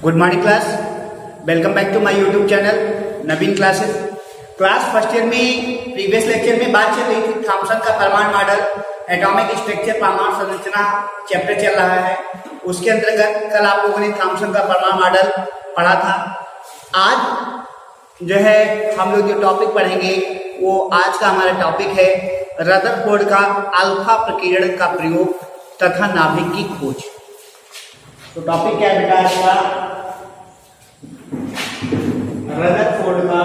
Good morning class, welcome back to my YouTube channel Naveen classes. Class first year में previous lecture में बात चल रही थी थॉमसन का परमाणु मॉडल, एटॉमिक स्ट्रक्चर, परमाणु संरचना चैप्टर चल रहा है। उसके अंतर्गत कल आप लोगों ने थॉमसन का परमाणु मॉडल पढ़ा था। आज जो है हम लोग जो टॉपिक पढ़ेंगे वो आज का हमारा टॉपिक है रदरफोर्ड का अल्फा प्रकीर्णन का प्रयोग तथा नाभिक की खोज। तो टॉपिक क्या है बेटा इसका? रदरफोर्ड का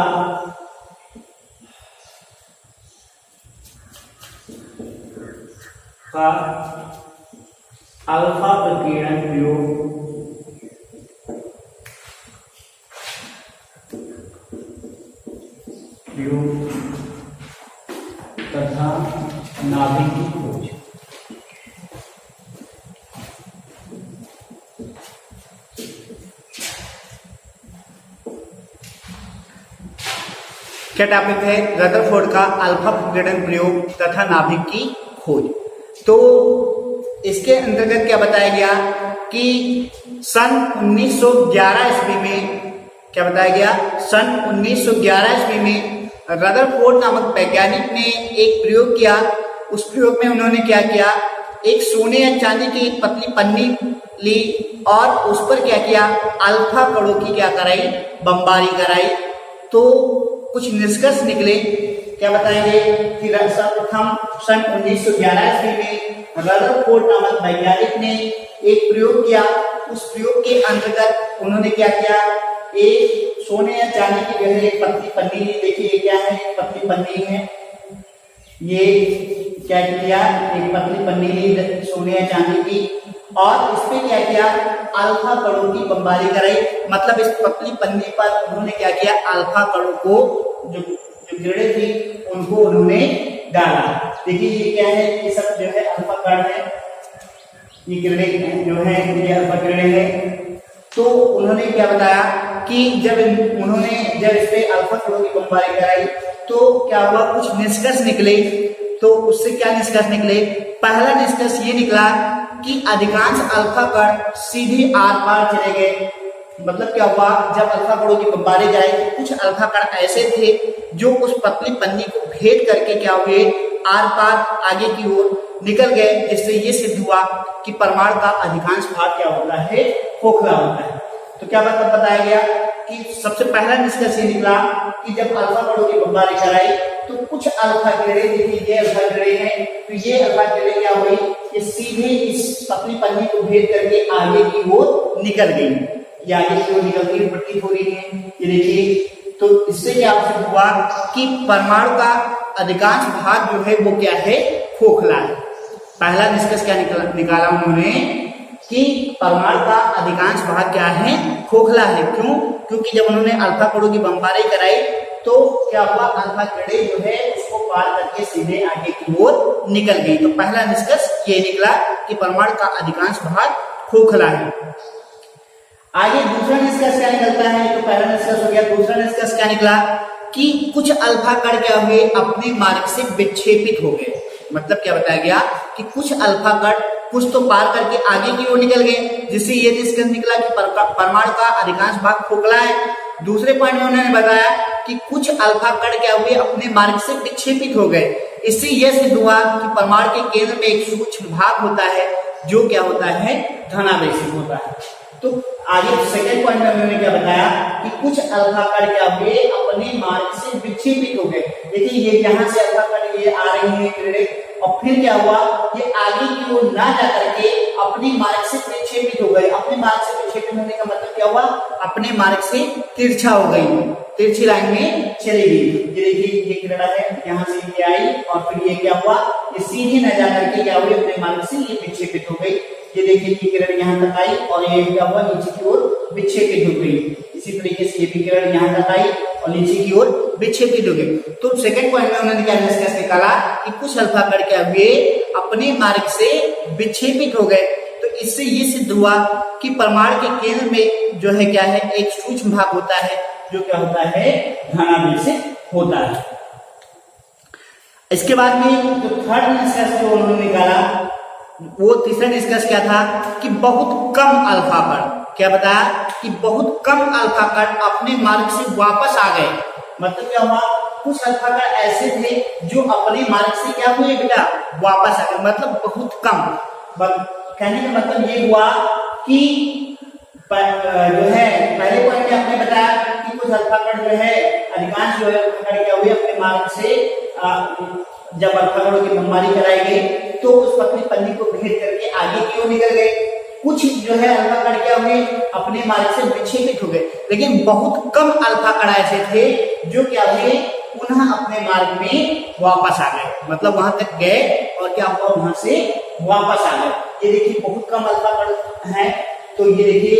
अल्फा प्रकीर्णन प्रयोग तथा नाभिक की खोज। क्या टॉपिक है? रदरफोर्ड का अल्फा प्रकीर्णन प्रयोग तथा नाभिक की खोज। तो इसके अंतर्गत क्या बताया गया कि सन 1911 ईस्वी में क्या बताया गया? सन 1911 ईस्वी में रदरफोर्ड नामक वैज्ञानिक ने एक प्रयोग किया। उस प्रयोग में उन्होंने क्या किया? एक सोने या चांदी की एक पतली पन्नी ली और उस पर क्या किया? अल्फा कणों की क्या कराई? बमबारी कराई। तो कुछ निष्कर्ष निकले। क्या बताएंगे कि सर्वप्रथम सन 1911 ईस्वी में रदरफोर्ड नामक वैज्ञानिक ने एक प्रयोग किया। उस प्रयोग के अंतर्गत उन्होंने क्या किया? एक सोने या चांदी की जो है एक पतली पन्नी ली। देखिए ये क्या है? पतली पन्नी है। ये क्या किया? एक पतली पन्नी ली सोने या चांदी की और इस पे क्या किया? अल्फा कणों की बमबारी कराई। मतलब इस पतली पन्नी पर उन्होंने क्या किया? अल्फा कणों को जो किरणें थी उनको उन्होंने डाला। देखिए ये क्या है? ये सब जो है अल्फा कण है। ये किरणें जो है ये अल्फा किरणें है। तो उन्होंने क्या बताया कि जब इस पे अल्फा कणों की बमबारी कराई तो क्या हुआ? कुछ निष्कर्ष निकले। तो उससे क्या निष्कर्ष निकले? पहला निष्कर्ष ये निकला कि अधिकांश अल्फा कण सीधे आर पार चले गए। मतलब क्या हुआ? जब अल्फा कणों की बमबारी जाए तो कुछ अल्फा कण ऐसे थे जो उस पतली पन्नी को भेद करके क्या हुए? आर पार आगे की ओर निकल गए। जिससे ये सिद्ध हुआ कि परमाणु का अधिकांश भाग क्या होता है? खोखला होता है। तो क्या बताया गया कि सबसे पहला निष्कर्ष ये निकला कि जब अल्फा कणों की बमबारी कराई तो कुछ अल्फा किरणें, देखिए ये अल्फा किरणें हैं, तो ये अल्फा किरणें क्या हुई? ये सीधे इस पतली पन्नी को भेद करके आगे की ओर निकल गई। ये आगे की ओर निकलती हुई प्रतीत हो रही है। ये देखिए, तो इससे क्या सिद्ध हुआ कि परमाणु का अधिकांश भाग जो है वो क्या है? खोखला है। पहला निष्कर्ष क्या निकाला उन्होंने कि परमाणु का अधिकांश भाग क्या है? खोखला है। क्यों? क्योंकि जब उन्होंने अल्फा कणों की बमबारी कराई तो क्या हुआ? अल्फा किरणें जो है उसको पार करके सीधे आगे की ओर निकल गई। तो पहला निष्कर्ष ये निकला कि परमाणु का अधिकांश भाग खोखला है। आगे दूसरा निष्कर्ष क्या निकलता है? तो पहला निष्कर्ष हो गया। दूसरा निष्कर्ष क्या निकला कि कुछ अल्फा कण क्या हुए? अपने मार्ग से विक्षेपित हो गए। मतलब क्या बताया गया कि कुछ अल्फा कण कुछ तो पार करके आगे की ओर निकल गए, जिससे ये निष्कर्ष निकला कि परमाणु का अधिकांश भाग खोखला है। दूसरे पॉइंट में उन्होंने बताया कि कुछ अल्फा कण क्या हुए? अपने मार्ग से विक्षेपित हो गए। इससे यह सिद्ध हुआ कि परमाणु के केंद्र में एक सूक्ष्म भाग होता है जो क्या होता है? धनावेशित होता है। तो आगे सेकंड पॉइंट में उन्होंने क्या बताया कि कुछ अल्फा कण क्या हुए? अपने मार्ग से विक्षेपित हो गए। देखिए ये यहाँ से अल्फा कण ये आ रही है किरणें और फिर क्या हुआ? ये आगे की ओर ना जा करके अपने मार्ग से विक्षेपित हो गए। अपने मार्ग से विक्षेपित होने का मतलब क्या हुआ? अपने मार्ग से तिरछा हो गई, तिरछी लाइन में चली गई। ये देखिए ये किरण है, यहाँ से ये आई और फिर ये क्या हुआ? ये सीधे न जा करके क्या हुई? अपने मार्ग से ये विक्षेपित हो गई। ये देखिए ये किरण यहाँ तक आई और ये क्या हुआ? नीचे की ओर विक्षेपित हो गई। इसी तरीके से ये भी किरण यहाँ तक आई और नीचे की ओर विक्षेपित हो गई। तो सेकंड पॉइंट में उन्होंने क्या निष्कर्ष निकाला कि कुछ अल्फा कण क्या हुए? अपने मार्ग से विक्षेपित हो गए। तो इससे ये सिद्ध हुआ कि परमाणु के केंद्र में जो है क्या है? एक सूक्ष्म भाग होता है जो क्या होता है? धनावेशित होता है। इसके बाद में जो थर्ड निष्कर्ष जो उन्होंने निकाला वो तीसरा निष्कर्ष क्या था कि बहुत कम अल्फा कण क्या बताया कि बहुत कम अल्फा कण अपने मार्ग से वापस आ गए। मतलब क्या हुआ, कुछ अल्फा कण ऐसे थे जो अपने मार्ग से क्या हुए बेटा, वापस आ गए, मतलब बहुत कम। कहने का मतलब ये हुआ कि जो है पहले पॉइंट में आपने बताया कि कुछ अल्फा कण जो है, अधिकांश जो है अल्फा कण क्या हुए अपने मार्ग से जब अल्फा कणों की बमबारी कराई गई तो उस पतली पन्नी को भेद करके आगे की ओर निकल गए। कुछ जो है अल्फा कण क्या हुए अपने मार्ग से विक्षेपित हो गए, लेकिन बहुत कम अल्फा कण ऐसे थे जो क्या हुए पुनः अपने मार्ग में वापस आ गए। मतलब वहां तक गए और क्या हुआ, वहां से वापस आ गए। ये देखिए बहुत कम अल्फा कण है, तो ये देखिए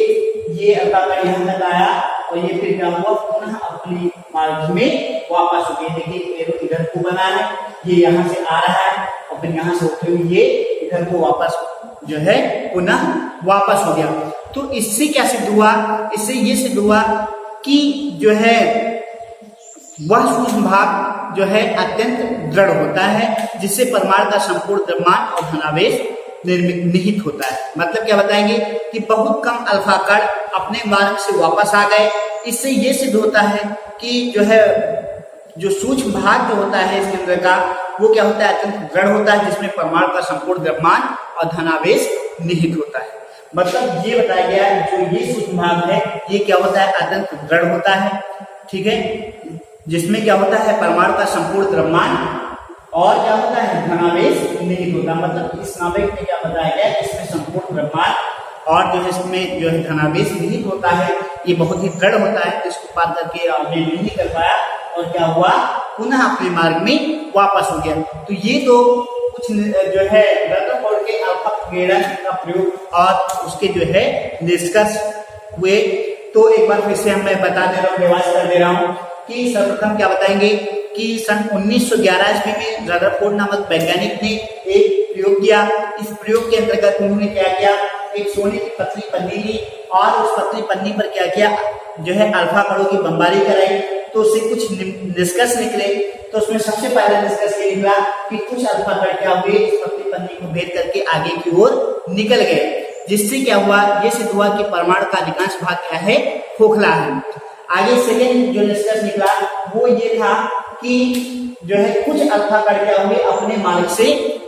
ये अल्फा कण यहाँ तक आया और ये फिर क्या हुआ, पुनः अपने मार्ग में वापस हो गए। देखिए एरो इधर को बना है, ये यहाँ से आ रहा है और फिर यहाँ से होते हुए ये इधर को वापस जो है पुनः वापस हो गया। तो इससे क्या सिद्ध हुआ, इससे ये सिद्ध हुआ कि जो है वह सूक्ष्म भाग जो है अत्यंत दृढ़ होता है, जिससे परमाणु का संपूर्ण द्रव्यमान और धनावेश निहित होता है। मतलब क्या बताएंगे कि बहुत कम अल्फा कण अपने मार्ग से वापस आ गए। इससे ये सिद्ध होता है कि जो है जो सूक्ष्म भाग जो होता है इसके अंदर का, वो क्या होता है, अत्यंत दृढ़ होता है, जिसमें परमाणु का संपूर्ण द्रव्यमान और धनावेश निहित होता है। मतलब ये बताया गया जो ये सूक्ष्म भाग है ये क्या होता है, अत्यंत दृढ़ होता है, ठीक है, जिसमें क्या होता है परमाणु का संपूर्ण द्रव्यमान और क्या होता है धनावेश निहित होता है। मतलब इस नाभिक में क्या बताया गया, इसमें संपूर्ण द्रव्यमान और जो है इसमें जो है धनावेश निहित होता है, ये बहुत ही दृढ़ होता है, इसको पार करके आपने नहीं कर पाया और क्या हुआ, पुनः अपने मार्ग में वापस हो गया। तो ये तो कुछ जो है रदरफोर्ड के अल्फा अपग्रेडन का प्रयोग और उसके जो है निष्कर्ष हुए। तो एक बार फिर से मैं बता दे रहा हूँ, रिवाइज कर दे रहा हूँ कि सर्वप्रथम क्या बताएंगे कि सन 1911 ईस्वी में रदरफोर्ड नामक वैज्ञानिक ने एक प्रयोग किया। इस प्रयोग के अंतर्गत उन्होंने क्या किया, एक सोने की पतली पन्नी ली और उस पतली पन्नी पर क्या किया, जो है अल्फा कणों की बमबारी कराई। तो उससे कुछ निष्कर्ष निकले। तो उसमें सबसे पहला निष्कर्ष ये निकला कि कुछ अल्फा कण क्या हुए, इस पतली पन्नी को भेद करके आगे की ओर निकल गए, जिससे क्या हुआ, ये सिद्ध हुआ कि परमाणु का अधिकांश भाग क्या है, खोखला है। आगे सेकेंड जो निष्कर्ष निकला वो ये था कि जो है कुछ अल्फा कण क्या हुए अपने मार्ग से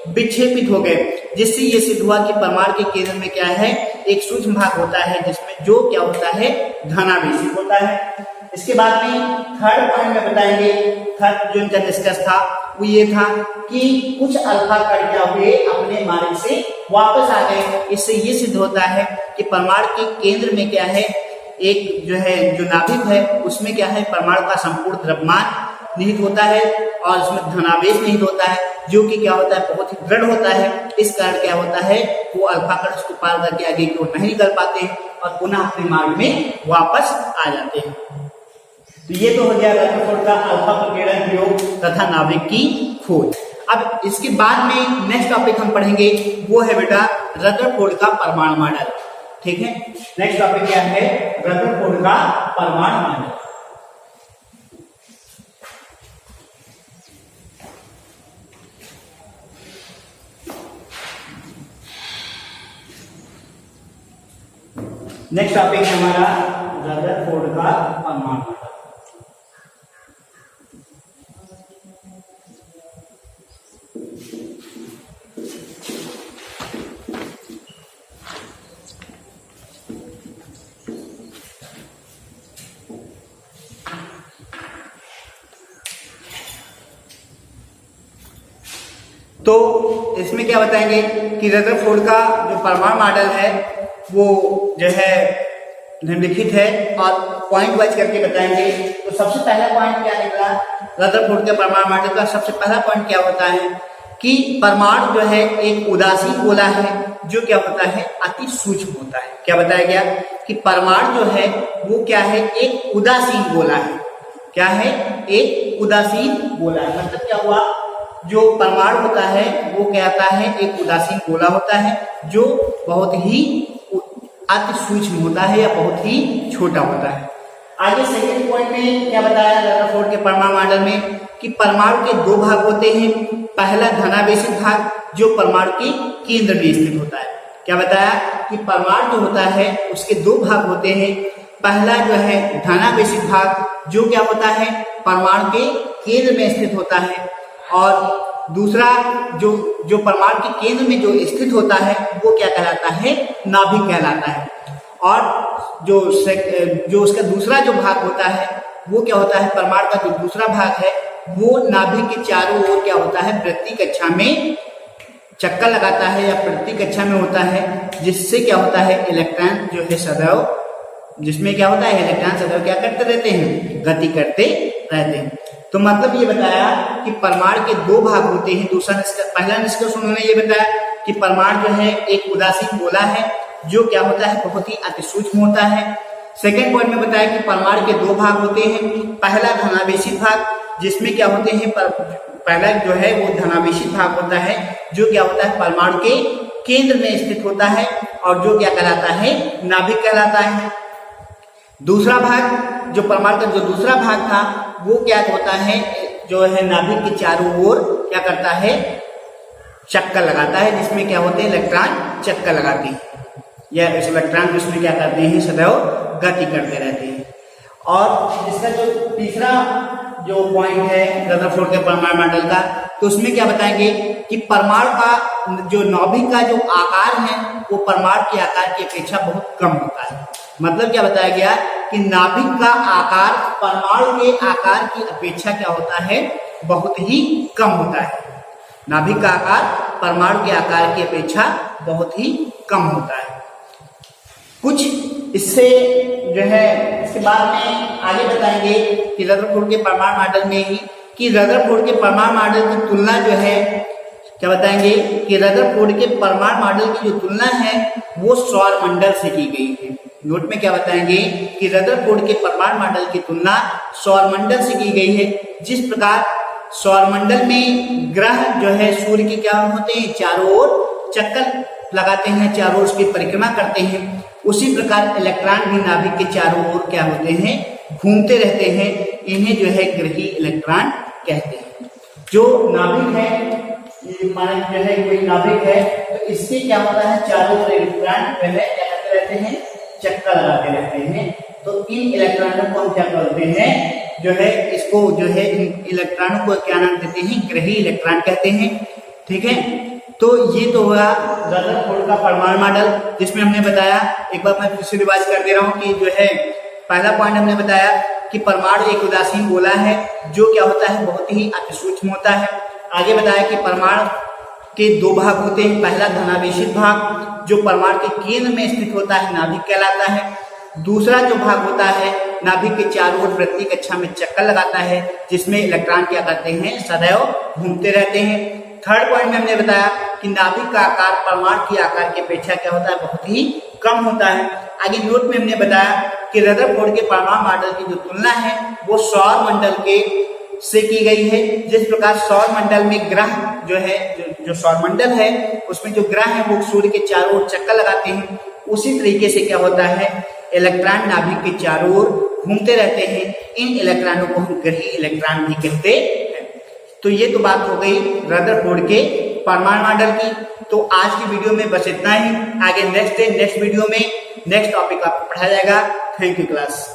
विक्षेपित हो गए, जिससे ये सिद्ध हुआ कि परमाणु के केंद्र में क्या है, एक सूक्ष्म भाग होता है जिसमें जो क्या होता है, धनावेशी होता है। इसके बाद में थर्ड पॉइंट में बताएंगे, थर्ड जो इनका निष्कर्ष था वो ये था कि कुछ अल्फा कण क्या हुए अपने मार्ग से वापस आ गए। इससे ये सिद्ध होता है कि परमाणु के केंद्र में क्या है, एक जो है जो नाभिक है उसमें क्या है, परमाणु का संपूर्ण द्रव्यमान निहित होता है और इसमें धनावेश निहित होता है, जो कि क्या होता है, बहुत ही दृढ़ होता है। इस कारण क्या होता है, वो अल्फा कण उसको पार करके आगे की ओर नहीं निकल पाते और पुनः अपने मार्ग में वापस आ जाते हैं। तो ये तो हो गया रदरफोर्ड का अल्फा अपग्रेडन प्रयोग तथा नाभिक की खोज। अब इसके बाद में नेक्स्ट टॉपिक हम पढ़ेंगे वो है बेटा रदरफोर्ड का परमाणु मॉडल। ठीक है, नेक्स्ट टॉपिक क्या है, रदरफोर्ड का परमाणु मॉडल। नेक्स्ट टॉपिक है हमारा रदरफोर्ड का परमाणु मॉडल। तो इसमें क्या बताएंगे कि रदरफोर्ड का जो परमाणु मॉडल है वो जो है निम्नलिखित है और पॉइंट वाइज करके बताएंगे। तो सबसे पहला पॉइंट क्या निकला रदरफोर्ड के परमाणु मॉडल का, सबसे पहला पॉइंट क्या होता है कि परमाणु जो है एक उदासीन गोला है जो क्या होता है, अति सूक्ष्म होता है। क्या बताया गया कि परमाणु जो है वो क्या है, एक उदासीन गोला है। क्या है, एक उदासीन गोला है। मतलब क्या हुआ, जो परमाणु होता है वो क्या आता है, एक उदासीन गोला होता है जो बहुत ही अति सूक्ष्म होता है या बहुत ही छोटा होता है। आगे सेकंड पॉइंट में क्या बताया रदरफोर्ड के परमाणु मॉडल में कि परमाणु के दो भाग होते हैं। पहला धनावेशित भाग जो परमाणु के केंद्र में स्थित होता है क्या बताया कि परमाणु जो होता है उसके दो भाग होते हैं। पहला जो है धनावेशित भाग, जो क्या होता है परमाणु के केंद्र में स्थित होता है, और दूसरा जो परमाणु के केंद्र में जो स्थित होता है वो क्या कहलाता है, नाभिक कहलाता है। और जो उसका दूसरा जो भाग होता है वो क्या होता है, परमाणु का जो दूसरा भाग है वो नाभिक के चारों ओर क्या होता है, वृत्तीय कक्षा में चक्कर लगाता है या प्रति कक्षा में होता है, जिससे क्या होता है इलेक्ट्रॉन जो है सदैव, जिसमें क्या होता है इलेक्ट्रॉन सदैव क्या करते रहते हैं, गति करते रहते हैं। तो मतलब ये बताया कि परमाणु के दो भाग होते हैं। दूसरा पहला निष्कर्ष उन्होंने ये बताया कि परमाणु जो है एक उदासीन गोला है जो क्या होता है बहुत ही अति सूक्ष्म होता है। सेकेंड पॉइंट में बताया कि परमाणु के दो भाग होते हैं। पहला धनावेशित भाग, जिसमें क्या होते हैं पहला जो है वो धनावेशित भाग होता है जो क्या होता है परमाणु के केंद्र में स्थित होता है और जो क्या कहलाता है, नाभिक कहलाता है। दूसरा भाग जो परमाणु का जो दूसरा भाग था वो क्या होता है, जो है नाभिक के चारों ओर क्या करता है, चक्कर लगाता है, जिसमें क्या होते हैं इलेक्ट्रॉन चक्कर लगाते हैं या इस इलेक्ट्रॉन जिसमें क्या करते हैं सदैव गति करते रहते हैं। और इसका जो तीसरा जो पॉइंट है रदरफोर्ड के परमाणु मॉडल का, तो उसमें क्या बताएंगे कि परमाणु का जो नाभिक का जो आकार है वो परमाणु के आकार की अपेक्षा बहुत कम होता है। मतलब क्या बताया गया कि नाभिक का आकार परमाणु के आकार की अपेक्षा क्या होता है, बहुत ही कम होता है। नाभिक का आकार परमाणु के आकार की अपेक्षा बहुत ही कम होता है। कुछ इससे जो है इसके बाद में आगे बताएंगे कि रदरफोर्ड के परमाणु मॉडल में ही कि रदरफोर्ड के परमाणु मॉडल की तुलना जो है, क्या बताएंगे कि रदरफोर्ड के परमाणु मॉडल की जो तुलना है वो सौर मंडल से की गई है। नोट में क्या बताएंगे कि रदरफोर्ड के परमाणु मॉडल की तुलना सौर मंडल से की गई है। जिस प्रकार सौर मंडल में ग्रह जो है सूर्य के क्या होते हैं, चारों ओर चक्कर लगाते हैं, चारों ओर उसकी परिक्रमा करते हैं, उसी प्रकार इलेक्ट्रॉन भी नाभिक के चारों ओर क्या होते हैं, घूमते रहते हैं। इन्हें जो है ग्रही इलेक्ट्रॉन कहते हैं। जो नाभिक है माना जो है कोई नाभिक है तो इससे क्या होता है, चारों ओर इलेक्ट्रॉन जो है क्या करते रहते हैं, चक्कर लगाते रहते हैं। तो इन इलेक्ट्रॉनों को हम क्या करते हैं, जो है इसको जो है इन इलेक्ट्रॉनों को क्या नाम देते हैं, ग्रही इलेक्ट्रॉन कहते हैं। ठीक है, तो ये तो हुआ रदरफोर्ड का परमाणु मॉडल, जिसमें हमने बताया, एक बार मैं फिर से रिवाइज कर दे रहा हूँ कि जो है पहला पॉइंट हमने बताया कि परमाणु एक उदासीन गोला है जो क्या होता है बहुत ही अति सूक्ष्म होता है। आगे बताया कि परमाणु के दो भाग होते हैं। पहला धनावेशित भाग जो परमाणु के केंद्र में स्थित होता है, नाभिक कहलाता है। दूसरा जो भाग होता है नाभिक के चारों ओर वृत्तीय कक्षा में चक्कर लगाता है, जिसमें इलेक्ट्रॉन क्या करते हैं, सदैव घूमते रहते हैं। थर्ड पॉइंट में हमने बताया कि नाभिक का आकार परमाणु के आकार की अपेक्षा क्या होता है, बहुत ही कम होता है। आगे नोट में हमने बताया कि रदरफोर्ड के परमाणु मॉडल की जो तुलना है वो सौर मंडल के से की गई है। जिस प्रकार सौर मंडल में ग्रह जो है, जो सौर मंडल है उसमें जो ग्रह है वो सूर्य के चारों ओर चक्कर लगाते हैं, उसी तरीके से क्या होता है, इलेक्ट्रॉन नाभिक के चारों ओर घूमते रहते हैं। इन इलेक्ट्रॉनों को हम ग्रही इलेक्ट्रॉन भी कहते हैं। तो ये तो बात हो गई रदरफोर्ड के परमाणु मॉडल की। तो आज की वीडियो में बस इतना ही। आगे नेक्स्ट वीडियो में नेक्स्ट टॉपिक आपको पढ़ाया जाएगा। Thank you class.